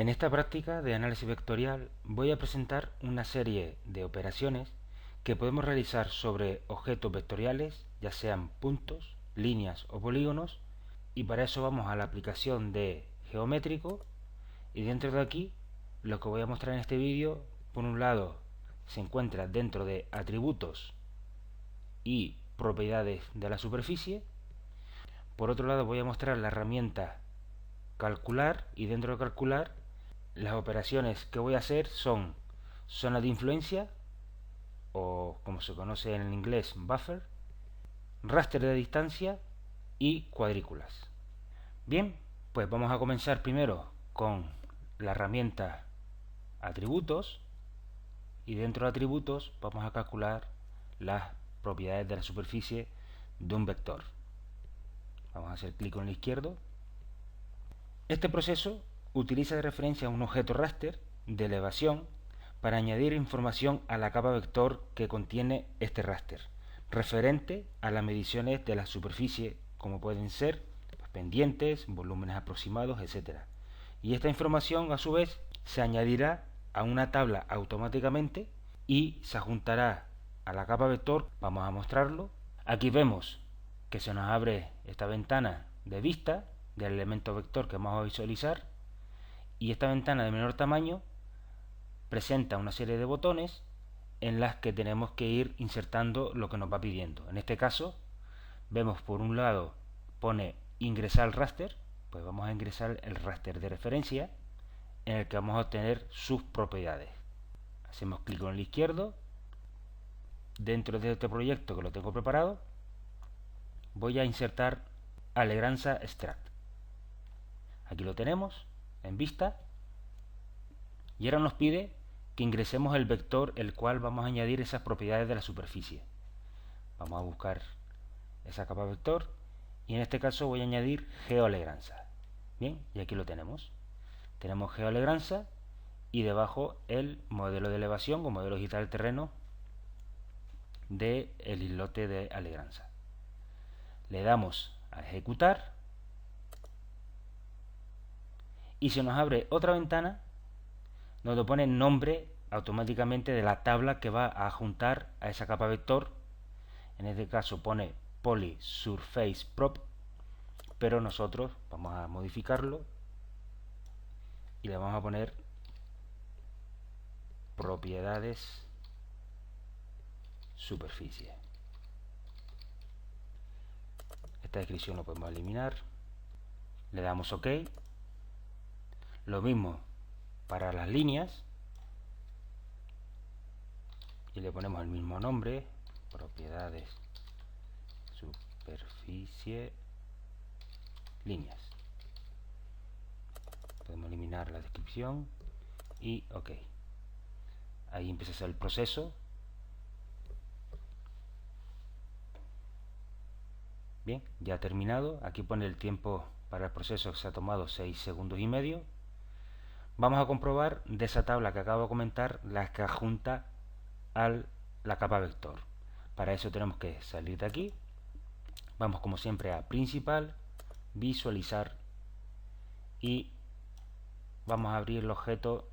En esta práctica de análisis vectorial voy a presentar una serie de operaciones que podemos realizar sobre objetos vectoriales, ya sean puntos, líneas o polígonos, y para eso vamos a la aplicación de geométrico, y dentro de aquí lo que voy a mostrar en este vídeo, por un lado se encuentra dentro de atributos y propiedades de la superficie. Por otro lado voy a mostrar la herramienta calcular, y dentro de calcular las operaciones que voy a hacer son zona de influencia, o como se conoce en inglés buffer, raster de distancia y cuadrículas. Bien, pues vamos a comenzar primero con la herramienta atributos, y dentro de atributos vamos a calcular las propiedades de la superficie de un vector. Vamos a hacer clic con el izquierdo. Este proceso utiliza de referencia un objeto raster de elevación para añadir información a la capa vector que contiene este raster, referente a las mediciones de la superficie, como pueden ser pendientes, volúmenes aproximados, etc. Y esta información a su vez se añadirá a una tabla automáticamente y se adjuntará a la capa vector. Vamos a mostrarlo. Aquí vemos que se nos abre esta ventana de vista del elemento vector que vamos a visualizar, y esta ventana de menor tamaño presenta una serie de botones en las que tenemos que ir insertando lo que nos va pidiendo. En este caso vemos, por un lado pone ingresar al raster, pues vamos a ingresar el raster de referencia en el que vamos a obtener sus propiedades. Hacemos clic con el izquierdo. Dentro de este proyecto, que lo tengo preparado, voy a insertar Alegranza Extract. Aquí lo tenemos en vista, y ahora nos pide que ingresemos el vector el cual vamos a añadir esas propiedades de la superficie. Vamos a buscar esa capa vector, y en este caso voy a añadir GeoAlegranza. Bien, y aquí lo tenemos. Tenemos GeoAlegranza y debajo el modelo de elevación o modelo digital del terreno del islote de Alegranza. Le damos a ejecutar y se nos abre otra ventana donde pone nombre automáticamente de la tabla que va a adjuntar a esa capa vector. En este caso pone Poly Surface Prop, pero nosotros vamos a modificarlo y le vamos a poner propiedades superficie. Esta descripción lo podemos eliminar. Le damos OK. Lo mismo para las líneas, y le ponemos el mismo nombre, propiedades superficie líneas. Podemos eliminar la descripción y OK. Ahí empieza a ser el proceso. Bien, ya ha terminado. Aquí pone el tiempo para el proceso, que se ha tomado 6 segundos y medio. Vamos a comprobar de esa tabla que acabo de comentar las que adjunta a la capa vector. Para eso tenemos que salir de aquí. Vamos como siempre a principal, visualizar, y vamos a abrir el objeto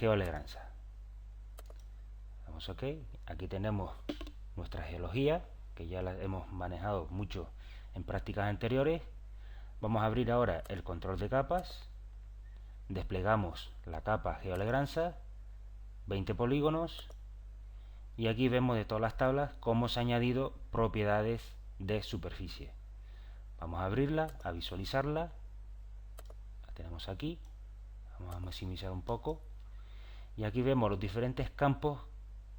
GeoAlegranza. Damos OK. Aquí tenemos nuestra geología, que ya la hemos manejado mucho en prácticas anteriores. Vamos a abrir ahora el control de capas. Desplegamos la capa GeoAlegranza, 20 polígonos, y aquí vemos de todas las tablas cómo se han añadido propiedades de superficie. Vamos a abrirla, a visualizarla. La tenemos aquí. Vamos a maximizar un poco, y aquí vemos los diferentes campos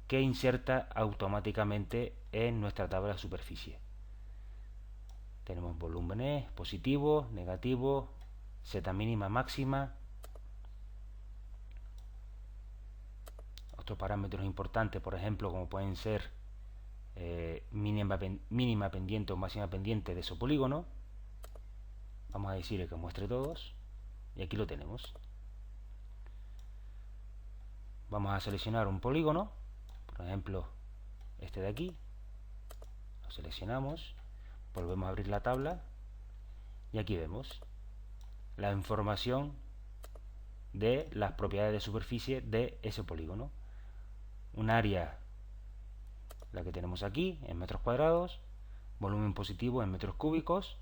que inserta automáticamente en nuestra tabla de superficie. Tenemos volúmenes positivo, negativo, z mínima, máxima. Otros parámetros importantes, por ejemplo, como pueden ser mínima pendiente o máxima pendiente de su polígono. Vamos a decirle que muestre todos, y aquí lo tenemos. Vamos a seleccionar un polígono, por ejemplo este de aquí. Lo seleccionamos, volvemos a abrir la tabla, y aquí vemos la información de las propiedades de superficie de ese polígono. Un área, la que tenemos aquí, en metros cuadrados, volumen positivo en metros cúbicos,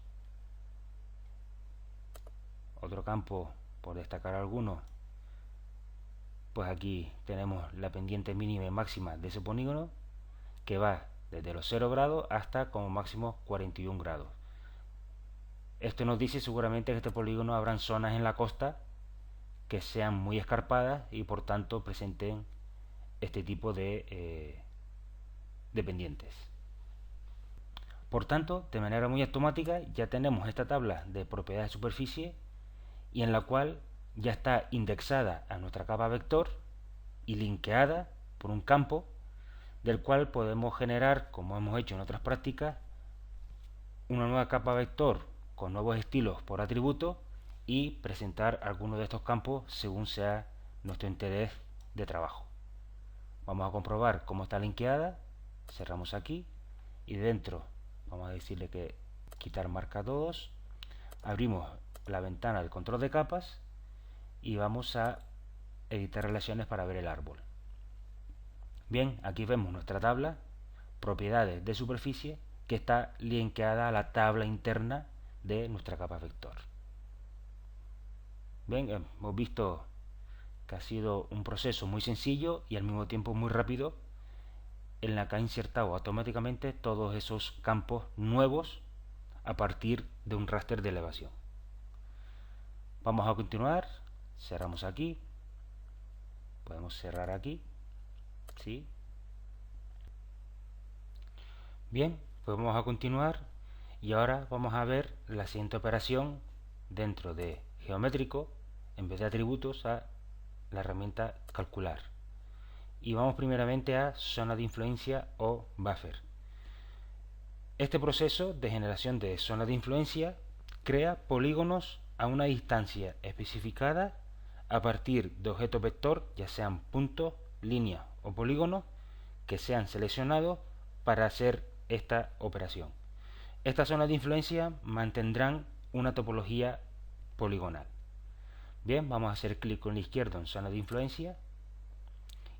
otro campo, por destacar alguno, pues aquí tenemos la pendiente mínima y máxima de ese polígono, que va desde los 0 grados hasta como máximo 41 grados. Esto nos dice seguramente que este polígono habrán zonas en la costa que sean muy escarpadas y por tanto presenten este tipo de pendientes. Por tanto, de manera muy automática ya tenemos esta tabla de propiedades de superficie y en la cual ya está indexada a nuestra capa vector y linkeada por un campo del cual podemos generar, como hemos hecho en otras prácticas, una nueva capa vector con nuevos estilos por atributo y presentar algunos de estos campos según sea nuestro interés de trabajo. Vamos a comprobar cómo está linkeada. Cerramos aquí y dentro vamos a decirle que quitar marca todos. Abrimos la ventana del control de capas y vamos a editar relaciones para ver el árbol. Bien, aquí vemos nuestra tabla, propiedades de superficie, que está linkeada a la tabla interna de nuestra capa vector. Bien, hemos visto que ha sido un proceso muy sencillo y al mismo tiempo muy rápido, en la que ha insertado automáticamente todos esos campos nuevos a partir de un raster de elevación. Vamos a continuar, cerramos aquí, podemos cerrar aquí, ¿sí? Bien, pues vamos a continuar y ahora vamos a ver la siguiente operación dentro de geométrico, en vez de atributos, a la herramienta calcular. Y vamos primeramente a zona de influencia o buffer. Este proceso de generación de zona de influencia crea polígonos a una distancia especificada a partir de objetos vector, ya sean puntos, líneas o polígonos, que sean seleccionados para hacer esta operación. Estas zonas de influencia mantendrán una topología poligonal. Bien, vamos a hacer clic con la izquierda en zona de influencia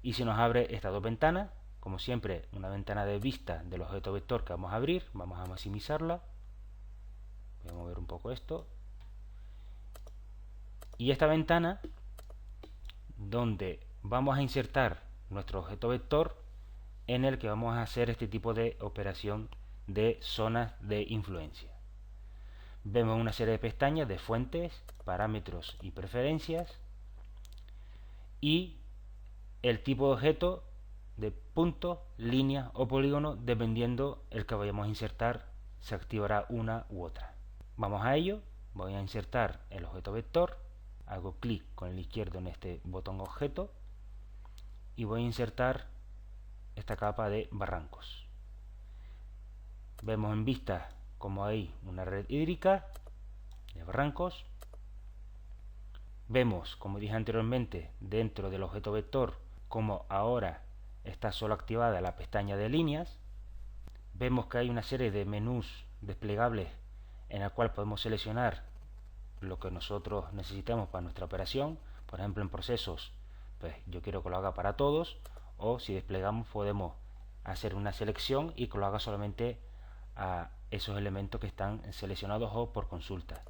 y se nos abre estas dos ventanas. Como siempre, una ventana de vista del objeto vector que vamos a abrir. Vamos a maximizarla. Voy a mover un poco esto. Y esta ventana, donde vamos a insertar nuestro objeto vector, en el que vamos a hacer este tipo de operación de zonas de influencia. Vemos una serie de pestañas de fuentes, parámetros y preferencias, y el tipo de objeto de punto, línea o polígono, dependiendo el que vayamos a insertar, se activará una u otra. Vamos a ello. Voy a insertar el objeto vector, hago clic con el izquierdo en este botón objeto y voy a insertar esta capa de barrancos. Vemos en vista como hay una red hídrica de barrancos. Vemos, como dije anteriormente, dentro del objeto vector, como ahora está solo activada la pestaña de líneas. Vemos que hay una serie de menús desplegables en la cual podemos seleccionar lo que nosotros necesitemos para nuestra operación. Por ejemplo, en procesos, pues yo quiero que lo haga para todos, o si desplegamos podemos hacer una selección y que lo haga solamente a esos elementos que están seleccionados o por consulta.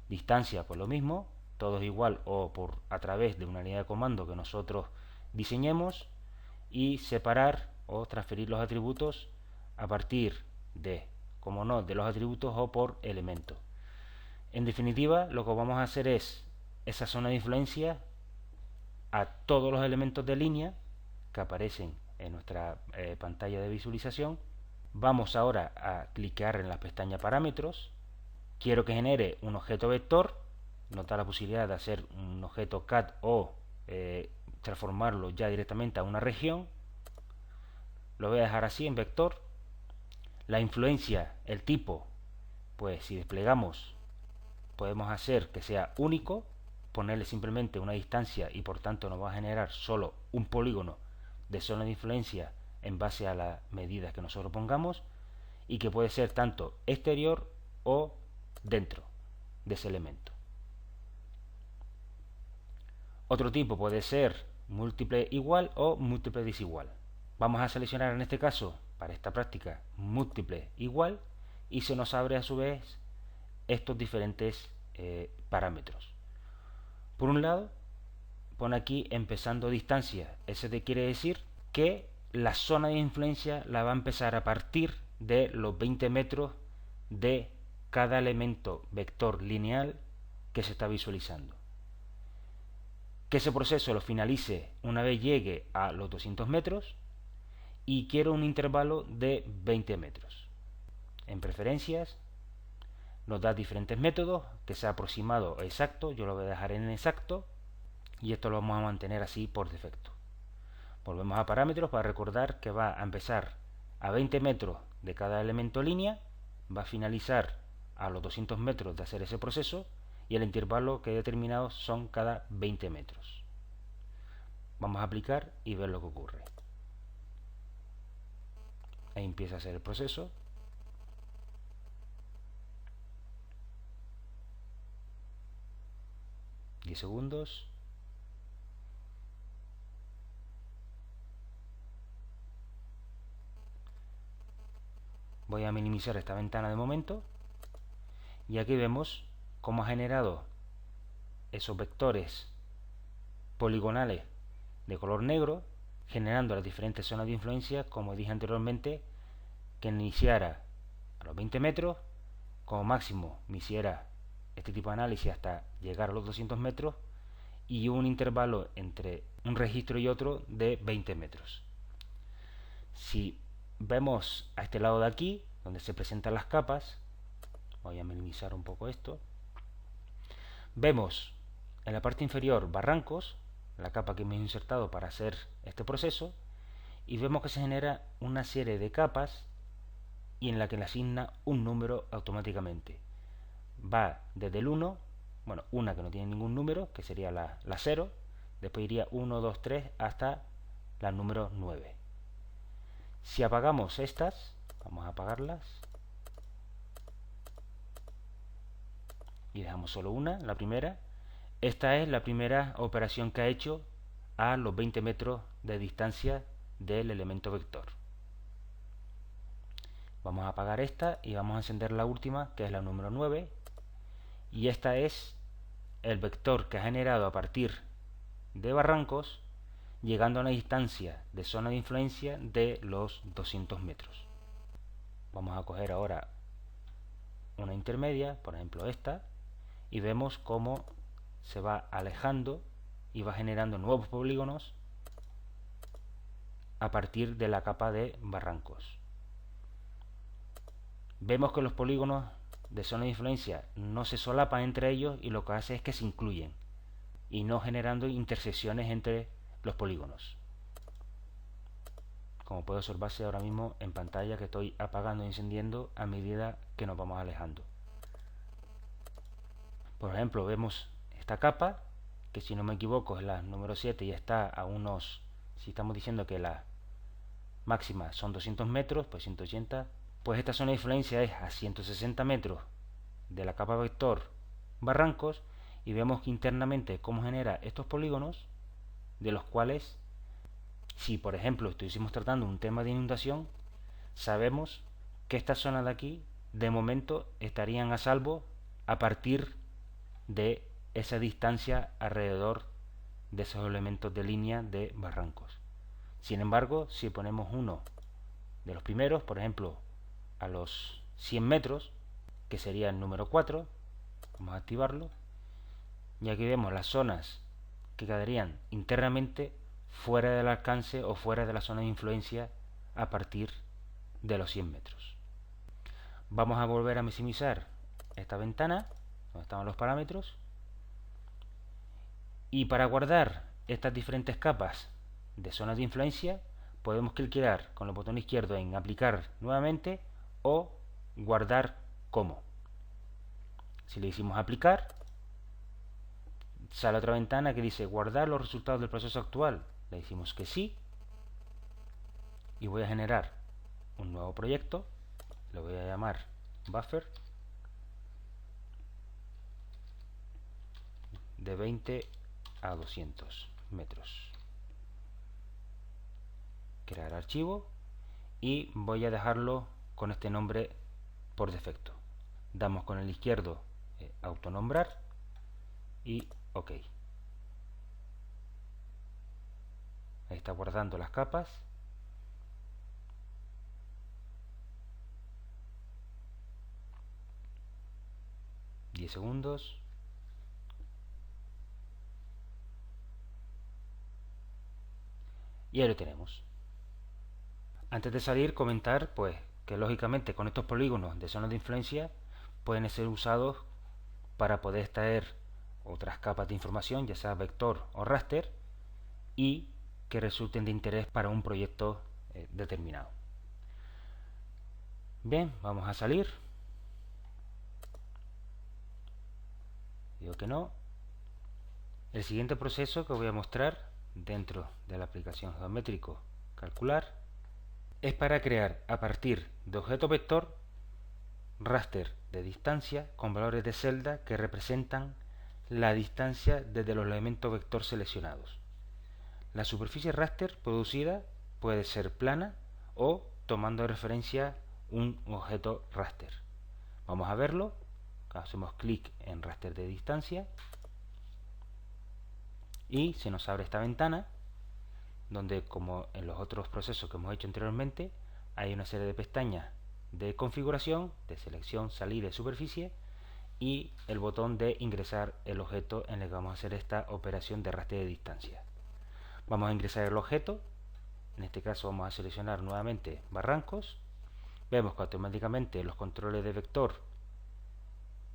Distancia, pues lo mismo, todos igual o por a través de una línea de comando que nosotros diseñemos, y separar o transferir los atributos a partir de, como no, de los atributos o por elementos. En definitiva, lo que vamos a hacer es esa zona de influencia a todos los elementos de línea que aparecen en nuestra pantalla de visualización. Vamos ahora a clicar en la pestaña parámetros. Quiero que genere un objeto vector. Nos da la posibilidad de hacer un objeto CAD o transformarlo ya directamente a una región. Lo voy a dejar así en vector. La influencia, el tipo, pues si desplegamos podemos hacer que sea único, ponerle simplemente una distancia y por tanto nos va a generar solo un polígono de zona de influencia en base a las medidas que nosotros pongamos, y que puede ser tanto exterior o dentro de ese elemento. Otro tipo puede ser múltiple igual o múltiple desigual. Vamos a seleccionar en este caso, para esta práctica, múltiple igual, y se nos abre a su vez estos diferentes parámetros. Por un lado, pone aquí empezando distancia. Eso te quiere decir que la zona de influencia la va a empezar a partir de los 20 metros de cada elemento vector lineal que se está visualizando. Que ese proceso lo finalice una vez llegue a los 200 metros y quiero un intervalo de 20 metros. En preferencias nos da diferentes métodos, que sea aproximado o exacto. Yo lo voy a dejar en exacto y esto lo vamos a mantener así por defecto. Volvemos a parámetros para recordar que va a empezar a 20 metros de cada elemento línea, va a finalizar a los 200 metros de hacer ese proceso y el intervalo que he determinado son cada 20 metros. Vamos a aplicar y ver lo que ocurre. Ahí empieza a hacer el proceso. $10 segundos. Voy a minimizar esta ventana de momento y aquí vemos cómo ha generado esos vectores poligonales de color negro, generando las diferentes zonas de influencia, como dije anteriormente, que iniciara a los 20 metros, como máximo me hiciera este tipo de análisis hasta llegar a los 200 metros y un intervalo entre un registro y otro de 20 metros. Si vemos a este lado de aquí, donde se presentan las capas, voy a minimizar un poco esto, vemos en la parte inferior barrancos, la capa que hemos insertado para hacer este proceso, y vemos que se genera una serie de capas y en la que le asigna un número automáticamente. Va desde el 1, bueno, una que no tiene ningún número, que sería la 0, después iría 1, 2, 3 hasta la número 9. Si apagamos estas, vamos a apagarlas y dejamos solo una, la primera. Esta es la primera operación que ha hecho a los 20 metros de distancia del elemento vector. Vamos a apagar esta y vamos a encender la última, que es la número 9, y esta es el vector que ha generado a partir de barrancos, llegando a una distancia de zona de influencia de los 200 metros. Vamos a coger ahora una intermedia, por ejemplo esta, y vemos cómo se va alejando y va generando nuevos polígonos a partir de la capa de barrancos. Vemos que los polígonos de zona de influencia no se solapan entre ellos y lo que hace es que se incluyen y no generando intersecciones entre los polígonos, como puede observarse ahora mismo en pantalla, que estoy apagando y encendiendo a medida que nos vamos alejando. Por ejemplo, vemos esta capa, que si no me equivoco es la número 7 y está a unos, si estamos diciendo que la máxima son 200 metros, pues 180, pues esta zona de influencia es a 160 metros de la capa vector barrancos, y vemos que internamente cómo genera estos polígonos, de los cuales, si por ejemplo estuviésemos tratando un tema de inundación, sabemos que esta zona de aquí de momento estarían a salvo a partir de esa distancia alrededor de esos elementos de línea de barrancos. Sin embargo, si ponemos uno de los primeros, por ejemplo a los 100 metros, que sería el número 4, vamos a activarlo, y aquí vemos las zonas que quedarían internamente fuera del alcance o fuera de la zona de influencia a partir de los 100 metros. Vamos a volver a maximizar esta ventana donde estaban los parámetros, y para guardar estas diferentes capas de zonas de influencia podemos clicar con el botón izquierdo en aplicar nuevamente o guardar como. Si le decimos aplicar, sale otra ventana que dice guardar los resultados del proceso actual. Le decimos que sí y voy a generar un nuevo proyecto, lo voy a llamar buffer de 20 a 200 metros. Crear archivo y voy a dejarlo con este nombre por defecto. Damos con el izquierdo autonombrar y OK. Ahí está guardando las capas. ...10 segundos... y ahí lo tenemos. Antes de salir, comentar pues que lógicamente con estos polígonos de zonas de influencia pueden ser usados para poder extraer otras capas de información, ya sea vector o raster, y que resulten de interés para un proyecto determinado. Bien, vamos a salir. Digo que no. El siguiente proceso que voy a mostrar dentro de la aplicación geométrico calcular es para crear a partir de objeto vector raster de distancia con valores de celda que representan la distancia desde los elementos vector seleccionados. La superficie raster producida puede ser plana o tomando de referencia un objeto raster. Vamos a verlo. Hacemos clic en raster de distancia y se nos abre esta ventana donde, como en los otros procesos que hemos hecho anteriormente, hay una serie de pestañas de configuración, de selección, salida y superficie, y el botón de ingresar el objeto en el que vamos a hacer esta operación de rastreo de distancia. Vamos a ingresar el objeto. En este caso vamos a seleccionar nuevamente barrancos. Vemos que automáticamente los controles de vector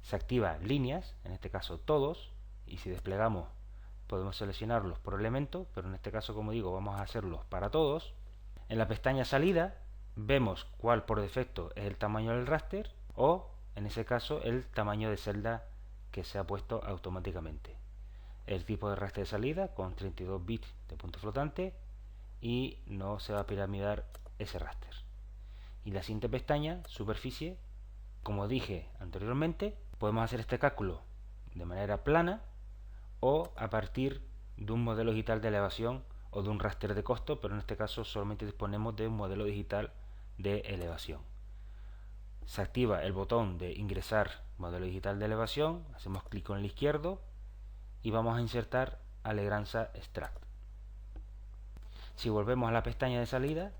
se activa líneas, en este caso todos, y si desplegamos podemos seleccionarlos por elemento, pero en este caso, como digo, vamos a hacerlos para todos. En la pestaña salida vemos cuál por defecto es el tamaño del raster, o en ese caso el tamaño de celda que se ha puesto automáticamente. El tipo de raster de salida con 32 bits de punto flotante, y no se va a piramidar ese raster. Y la siguiente pestaña, superficie, como dije anteriormente, podemos hacer este cálculo de manera plana o a partir de un modelo digital de elevación o de un raster de costo, pero en este caso solamente disponemos de un modelo digital de elevación. Se activa el botón de ingresar modelo digital de elevación, hacemos clic con el izquierdo y vamos a insertar Alegranza Extract. Si volvemos a la pestaña de salida,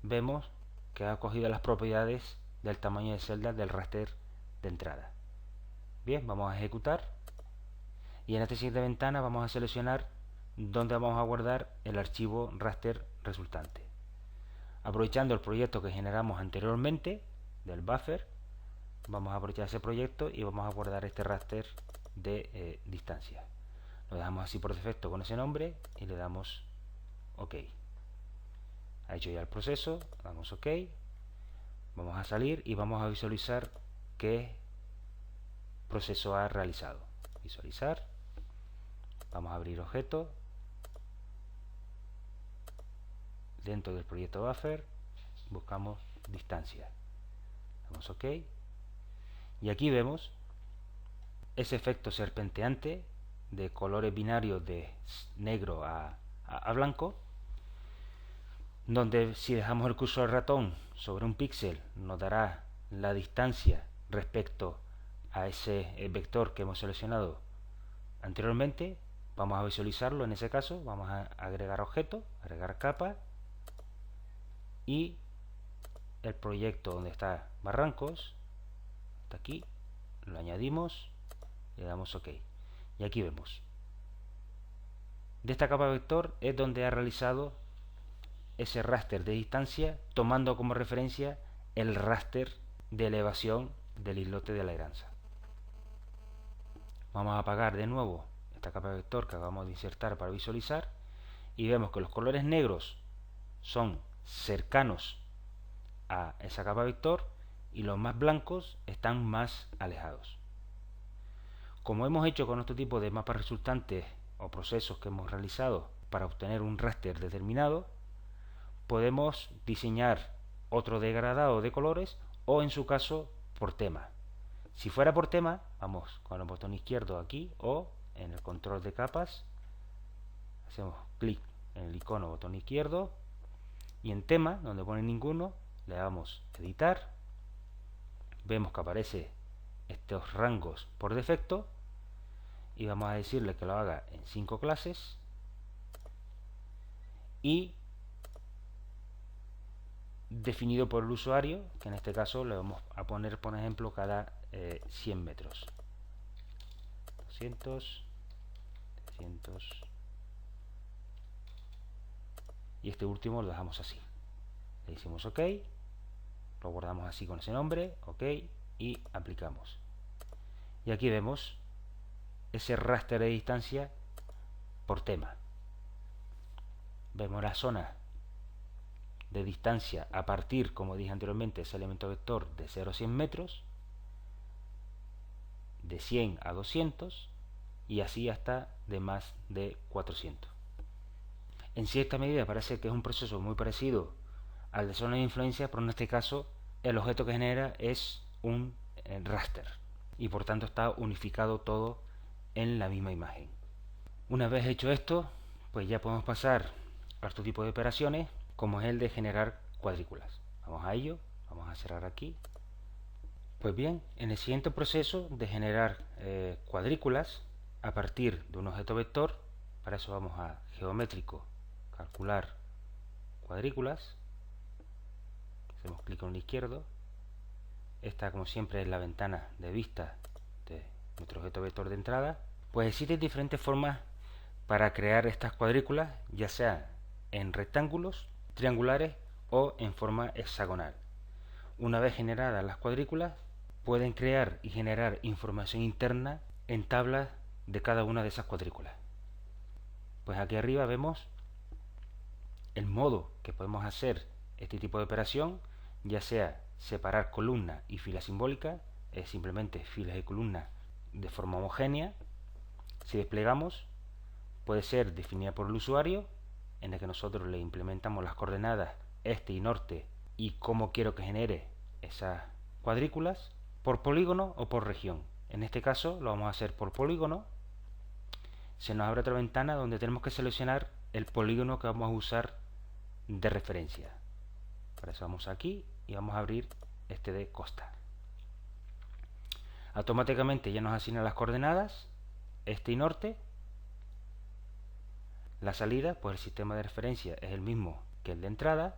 vemos que ha cogido las propiedades del tamaño de celda del raster de entrada. Bien, vamos a ejecutar y en esta siguiente ventana vamos a seleccionar dónde vamos a guardar el archivo raster resultante. Aprovechando el proyecto que generamos anteriormente del buffer, vamos a aprovechar ese proyecto y vamos a guardar este raster de distancia. Lo dejamos así por defecto con ese nombre y le damos OK. Ha hecho ya el proceso, damos OK. Vamos a salir y vamos a visualizar qué proceso ha realizado. Visualizar. Vamos a abrir objeto. Dentro del proyecto buffer buscamos distancia. Damos OK. Y aquí vemos ese efecto serpenteante de colores binarios de negro a blanco, donde si dejamos el cursor del ratón sobre un píxel nos dará la distancia respecto a ese vector que hemos seleccionado anteriormente. Vamos a visualizarlo en ese caso, vamos a agregar objeto, agregar capa, y el proyecto donde está barrancos, está aquí, lo añadimos, le damos OK. Y aquí vemos, de esta capa vector es donde ha realizado ese raster de distancia, tomando como referencia el raster de elevación del islote de Alegranza. Vamos a apagar de nuevo esta capa vector que acabamos de insertar para visualizar, y vemos que los colores negros son cercanos a esa capa vector y los más blancos están más alejados. Como hemos hecho con otro tipo de mapas resultantes o procesos que hemos realizado para obtener un raster determinado, podemos diseñar otro degradado de colores, o en su caso por tema. Si fuera por tema, vamos con el botón izquierdo aquí o en el control de capas, hacemos clic en el icono botón izquierdo y en tema, donde pone ninguno, le damos editar. Vemos que aparece estos rangos por defecto y vamos a decirle que lo haga en 5 clases y definido por el usuario, que en este caso le vamos a poner, por ejemplo, cada 100 metros. 200, 300 y este último lo dejamos así. Le decimos OK, lo guardamos así con ese nombre, OK, y aplicamos. Y aquí vemos ese raster de distancia por tema. Vemos la zona de distancia a partir, como dije anteriormente, ese elemento vector de 0 a 100 metros, de 100 a 200 y así hasta de más de 400. En cierta medida parece que es un proceso muy parecido al de zona de influencia, pero en este caso el objeto que genera es un raster y por tanto está unificado todo en la misma imagen. Una vez hecho esto, pues ya podemos pasar a otro tipo de operaciones, como es el de generar cuadrículas. Vamos a ello, vamos a cerrar aquí. Pues bien, en el siguiente proceso de generar cuadrículas a partir de un objeto vector, para eso vamos a geométrico, calcular cuadrículas, hacemos clic con el izquierdo. Esta, como siempre, es la ventana de vista de nuestro objeto vector de entrada. Pues existen diferentes formas para crear estas cuadrículas, ya sea en rectángulos, triangulares o en forma hexagonal. Una vez generadas las cuadrículas, pueden crear y generar información interna en tablas de cada una de esas cuadrículas. Pues aquí arriba vemos el modo que podemos hacer este tipo de operación, ya sea separar columnas y filas simbólicas, es simplemente filas y columnas de forma homogénea. Si desplegamos, puede ser definida por el usuario, en el que nosotros le implementamos las coordenadas este y norte y cómo quiero que genere esas cuadrículas, por polígono o por región. En este caso lo vamos a hacer por polígono. Se nos abre otra ventana donde tenemos que seleccionar el polígono que vamos a usar de referencia. Para eso vamos aquí y vamos a abrir este de costa. Automáticamente ya nos asigna las coordenadas este y norte. La salida, pues el sistema de referencia es el mismo que el de entrada.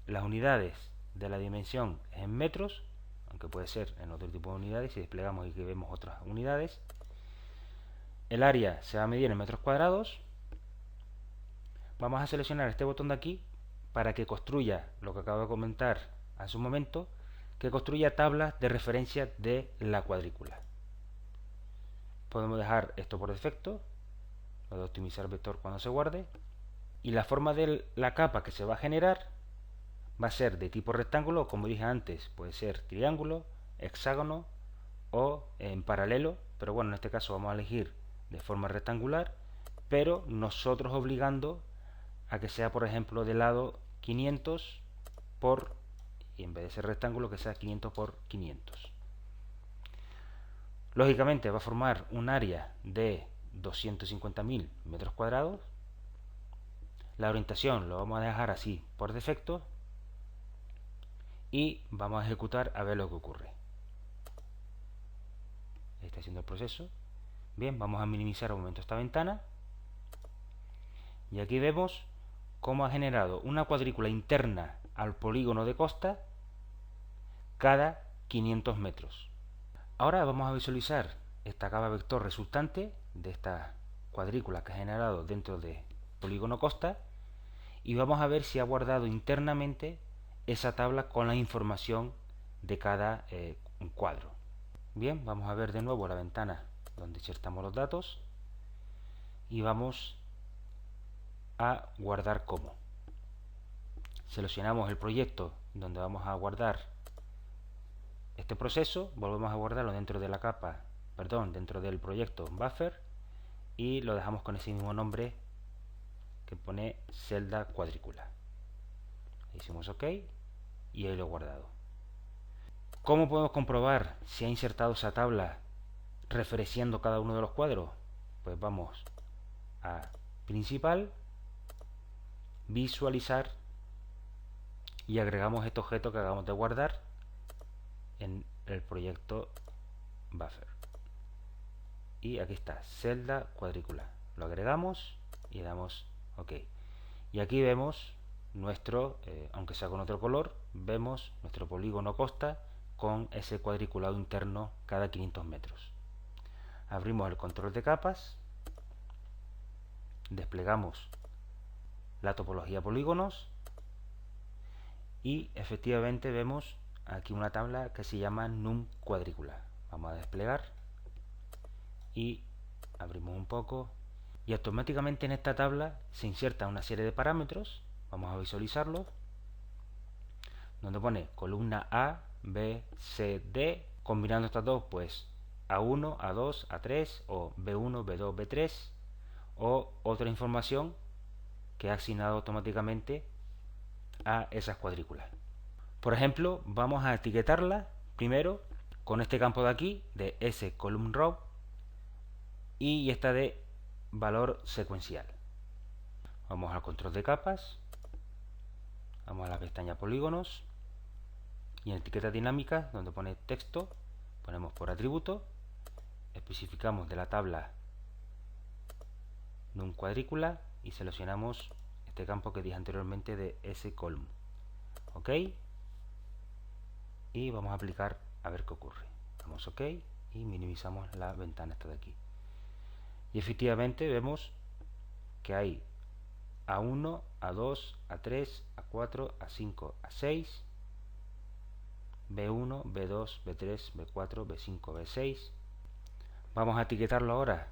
Las unidades de la dimensión es en metros, aunque puede ser en otro tipo de unidades si desplegamos y que vemos otras unidades. El área se va a medir en metros cuadrados. Vamos a seleccionar este botón de aquí para que construya lo que acabo de comentar hace un momento, que construya tablas de referencia de la cuadrícula. Podemos dejar esto por defecto, lo de optimizar vector cuando se guarde, y la forma de la capa que se va a generar va a ser de tipo rectángulo, como dije antes, puede ser triángulo, hexágono o en paralelo, pero bueno, en este caso vamos a elegir de forma rectangular, pero nosotros obligando a que sea, por ejemplo, de lado 500 por, y en vez de ser rectángulo, que sea 500 por 500. Lógicamente va a formar un área de 250.000 metros cuadrados. La orientación lo vamos a dejar así por defecto y vamos a ejecutar a ver lo que ocurre. Está haciendo el proceso. Bien, vamos a minimizar un momento esta ventana y aquí vemos cómo ha generado una cuadrícula interna al polígono de costa cada 500 metros. Ahora vamos a visualizar esta capa vector resultante de esta cuadrícula que ha generado dentro de polígono costa y vamos a ver si ha guardado internamente esa tabla con la información de cada cuadro. Bien, vamos a ver de nuevo la ventana donde insertamos los datos y vamos a guardar como. Seleccionamos el proyecto donde vamos a guardar este proceso, volvemos a guardarlo dentro de la capa, dentro del proyecto buffer y lo dejamos con ese mismo nombre que pone celda cuadrícula. Hicimos OK y ahí lo he guardado. ¿Cómo podemos comprobar si ha insertado esa tabla referenciando cada uno de los cuadros? Pues vamos a principal, visualizar, y agregamos este objeto que acabamos de guardar en el proyecto buffer. Y aquí está, celda cuadrícula. Lo agregamos y damos OK. Y aquí vemos nuestro, aunque sea con otro color, vemos nuestro polígono costa con ese cuadriculado interno cada 500 metros. Abrimos el control de capas, desplegamos la topología polígonos y efectivamente vemos aquí una tabla que se llama num cuadrícula. Vamos a desplegar y abrimos un poco y automáticamente en esta tabla se inserta una serie de parámetros. Vamos a visualizarlo, donde pone columna A, B, C, D, combinando estas dos, pues A1, A2, A3 o B1, B2, B3, o otra información que ha asignado automáticamente a esas cuadrículas. Por ejemplo, vamos a etiquetarla primero con este campo de aquí de sColumnRow y esta de valor secuencial. Vamos al control de capas, vamos a la pestaña polígonos y en etiqueta dinámica donde pone texto ponemos por atributo, especificamos de la tabla num cuadrícula y seleccionamos este campo que dije anteriormente de scolumn. OK, y vamos a aplicar a ver qué ocurre. Damos OK y minimizamos la ventana esta de aquí. Y efectivamente vemos que hay A1, A2, A3, A4, A5, A6, B1, B2, B3, B4, B5, B6. Vamos a etiquetarlo ahora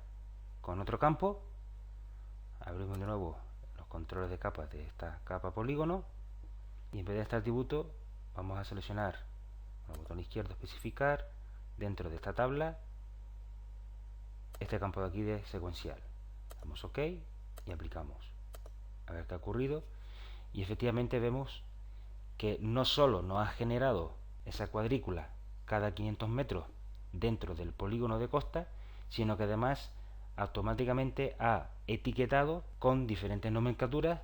con otro campo. Abrimos de nuevo los controles de capas de esta capa polígono y en vez de este atributo vamos a seleccionar con el botón izquierdo especificar dentro de esta tabla este campo de aquí de secuencial. Damos OK y aplicamos. A ver qué ha ocurrido y efectivamente vemos que no solo nos ha generado esa cuadrícula cada 500 metros dentro del polígono de costa, sino que además automáticamente ha etiquetado con diferentes nomenclaturas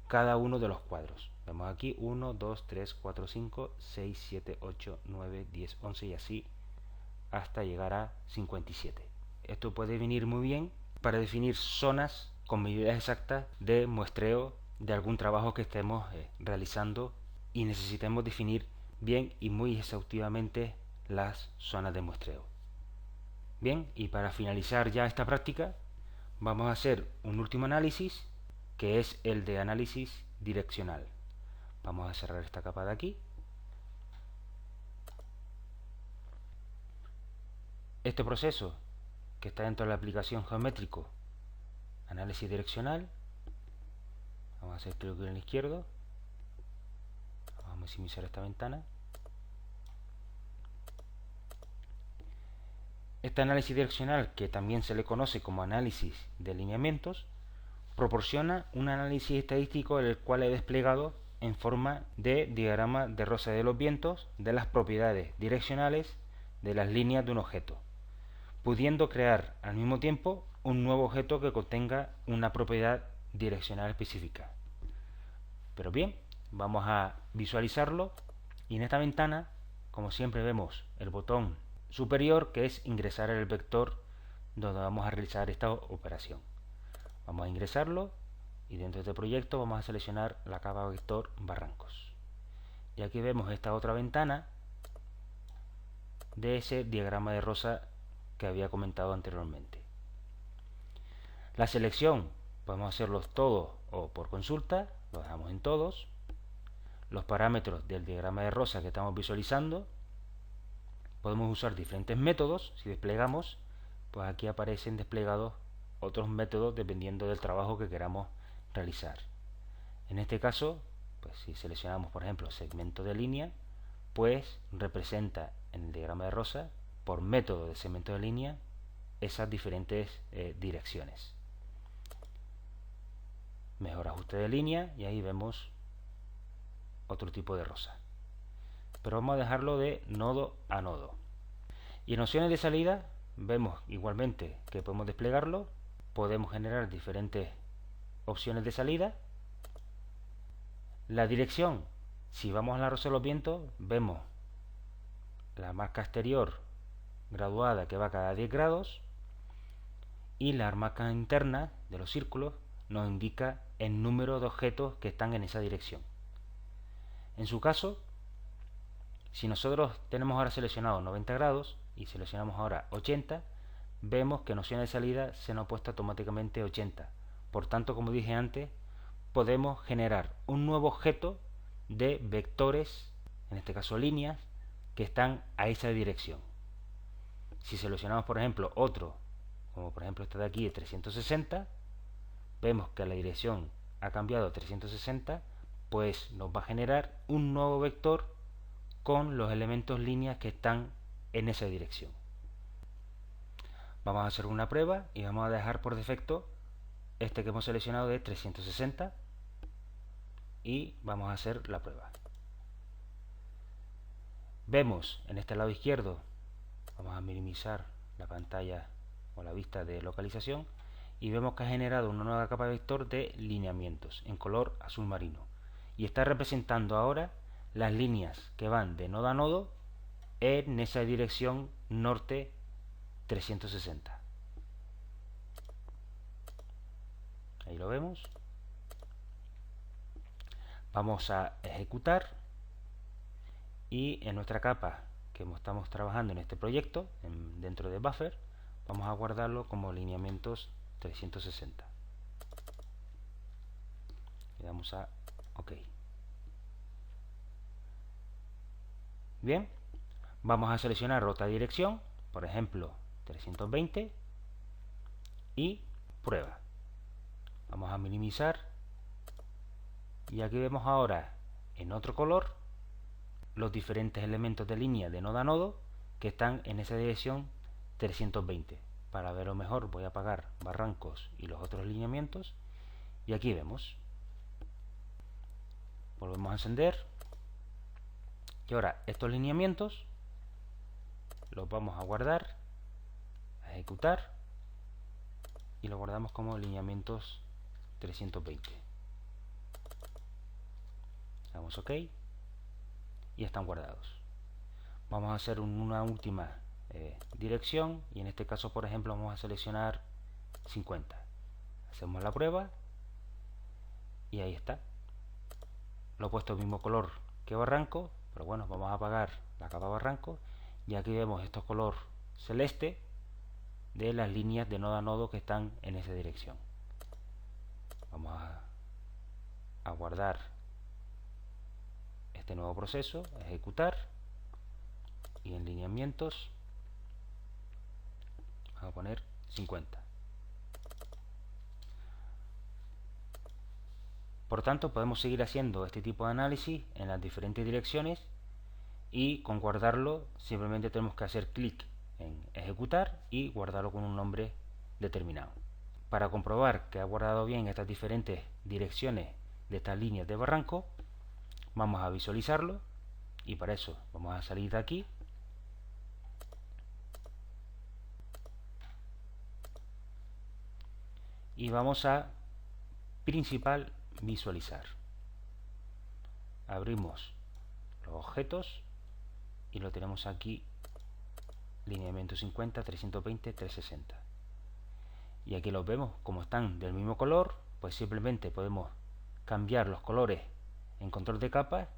cada uno de los cuadros. Vemos aquí 1, 2, 3, 4, 5, 6, 7, 8, 9, 10, 11 y así hasta llegar a 57. Esto puede venir muy bien para definir zonas con medidas exactas de muestreo de algún trabajo que estemos realizando y necesitemos definir bien y muy exhaustivamente las zonas de muestreo. Bien, y para finalizar ya esta práctica vamos a hacer un último análisis que es el de análisis direccional. Vamos a cerrar esta capa de aquí. Este proceso que está dentro de la aplicación geométrico análisis direccional, vamos a hacer clic en el izquierdo, vamos a maximizar esta ventana. Este análisis direccional, que también se le conoce como análisis de lineamientos, proporciona un análisis estadístico el cual he desplegado en forma de diagrama de rosa de los vientos de las propiedades direccionales de las líneas de un objeto, pudiendo crear al mismo tiempo un nuevo objeto que contenga una propiedad direccional específica. Pero bien, vamos a visualizarlo y en esta ventana, como siempre, vemos el botón superior que es ingresar el vector donde vamos a realizar esta operación. Vamos a ingresarlo y dentro de este proyecto vamos a seleccionar la capa vector barrancos. Y aquí vemos esta otra ventana de ese diagrama de rosa que había comentado anteriormente. La selección podemos hacerlos todos o por consulta, lo dejamos en todos. Los parámetros del diagrama de rosa que estamos visualizando, podemos usar diferentes métodos. Si desplegamos, pues aquí aparecen desplegados otros métodos dependiendo del trabajo que queramos realizar. En este caso, pues si seleccionamos por ejemplo segmento de línea, pues representa en el diagrama de rosa por método de segmento de línea esas diferentes direcciones. Mejor ajuste de línea y ahí vemos otro tipo de rosa. Pero vamos a dejarlo de nodo a nodo. Y en opciones de salida vemos igualmente que podemos desplegarlo, podemos generar diferentes opciones de salida. La dirección, si vamos a la rosa de los vientos, vemos la marca exterior graduada que va cada 10 grados y la marca interna de los círculos nos indica el número de objetos que están en esa dirección. En su caso, si nosotros tenemos ahora seleccionado 90 grados y seleccionamos ahora 80, vemos que en opciones de salida se nos ha puesto automáticamente 80. Por tanto, como dije antes, podemos generar un nuevo objeto de vectores, en este caso líneas, que están a esa dirección. Si seleccionamos, por ejemplo, otro, como por ejemplo este de aquí de 360, vemos que la dirección ha cambiado a 360, pues nos va a generar un nuevo vector con los elementos líneas que están en esa dirección. Vamos a hacer una prueba y vamos a dejar por defecto este que hemos seleccionado de 360 y vamos a hacer la prueba. Vemos en este lado izquierdo, vamos a minimizar la pantalla o la vista de localización, y vemos que ha generado una nueva capa de vector de lineamientos en color azul marino y está representando ahora las líneas que van de nodo a nodo en esa dirección norte 360. Ahí lo vemos. Vamos a ejecutar y en nuestra capa que estamos trabajando en este proyecto, dentro de Buffer, vamos a guardarlo como lineamientos 360. Le damos a OK. Bien, vamos a seleccionar otra dirección, por ejemplo 320, y prueba. Vamos a minimizar y aquí vemos ahora en otro color los diferentes elementos de línea de nodo a nodo que están en esa dirección 320. Para verlo mejor voy a apagar barrancos y los otros lineamientos y aquí vemos. Volvemos a encender y ahora estos lineamientos los vamos a guardar, a ejecutar y lo guardamos como lineamientos 320. Damos OK y están guardados. Vamos a hacer una última dirección y en este caso, por ejemplo, vamos a seleccionar 50. Hacemos la prueba y ahí está. Lo he puesto el mismo color que barranco, pero bueno, vamos a apagar la capa barranco y aquí vemos estos color celeste de las líneas de nodo a nodo que están en esa dirección. Vamos a guardar este nuevo proceso, ejecutar, y en lineamientos vamos a poner 50. Por tanto, podemos seguir haciendo este tipo de análisis en las diferentes direcciones y con guardarlo simplemente tenemos que hacer clic en ejecutar y guardarlo con un nombre determinado. Para comprobar que ha guardado bien estas diferentes direcciones de estas líneas de barranco, vamos a visualizarlo y para eso vamos a salir de aquí y vamos a principal visualizar. Abrimos los objetos y lo tenemos aquí, lineamiento 50, 320, 360, y aquí los vemos como están del mismo color, pues simplemente podemos cambiar los colores en control de capas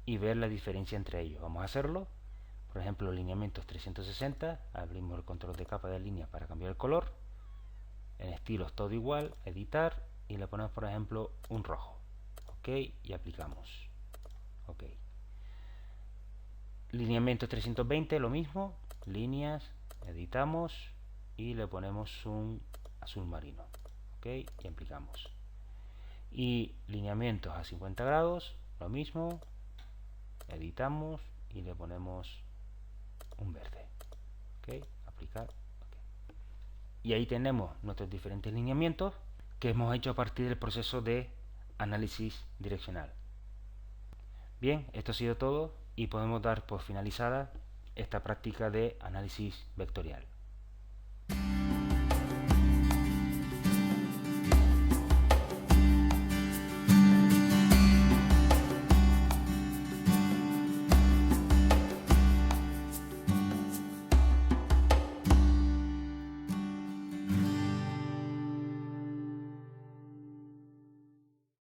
y ver la diferencia entre ellos. Vamos a hacerlo. Por ejemplo, lineamientos 360, abrimos el control de capa de línea para cambiar el color. En estilos todo igual, editar y le ponemos por ejemplo un rojo. OK y aplicamos. OK. Lineamiento 320, lo mismo, líneas, editamos y le ponemos un azul marino. OK y aplicamos. Y lineamientos a 50 grados, lo mismo, editamos y le ponemos un verde. OK, aplicar. OK. Y ahí tenemos nuestros diferentes lineamientos que hemos hecho a partir del proceso de análisis direccional. Bien, esto ha sido todo y podemos dar por finalizada esta práctica de análisis vectorial.